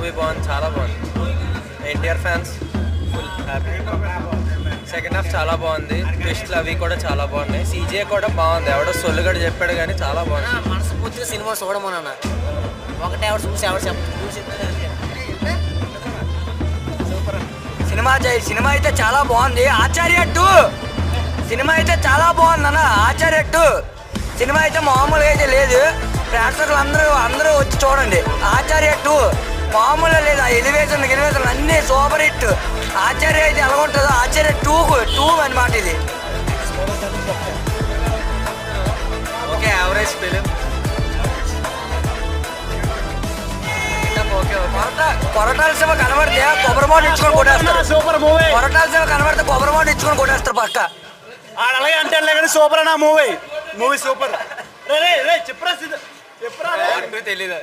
Movie బాగుంది, చాలా బాగుంది. NTR fans full happy. Second half చాలా బాగుంది, ట్విస్ట్లు అవి కూడా చాలా బాగున్నాయి. సీజే కూడా బాగుంది, ఎవడో సొల్లుగడ చెప్పాడు కానీ చాలా బాగుంది. మనస్ఫూర్తిగా సినిమా చూడమన్నా, ఒకటే ఎవరు చూసి ఎవరు సినిమా అయితే చాలా బాగుంది. ఆచార్య 2 సినిమా అయితే చాలా బాగుంది అన్న. ఆచార్య 2 సినిమా అయితే మామూలుగా అయితే లేదు. ప్రేక్షకులు అందరూ వచ్చి చూడండి. ఆచార్య 2 మామూలుగా లేదు. ఆ ఎలివేషన్ అన్నీ సూపర్ హిట్. ఆచార్య అయితే ఎలా ఉంటుందో ఆచార్య 2 అన్నమాట ఇది. Okay, average film. Koratala Shiva కనబడితే కొబ్బరి మోట ఇచ్చుకొని కొట్టేస్తారు. Super movie. కొరటాల శివ కనబడితే కొబ్బరి మోట ఇచ్చుకొని కొట్టేస్తారు పక్క. అలాగే అంటే కానీ సూపర్ అన్న మూవీ సూపర్. చెప్పరా తెలీదు.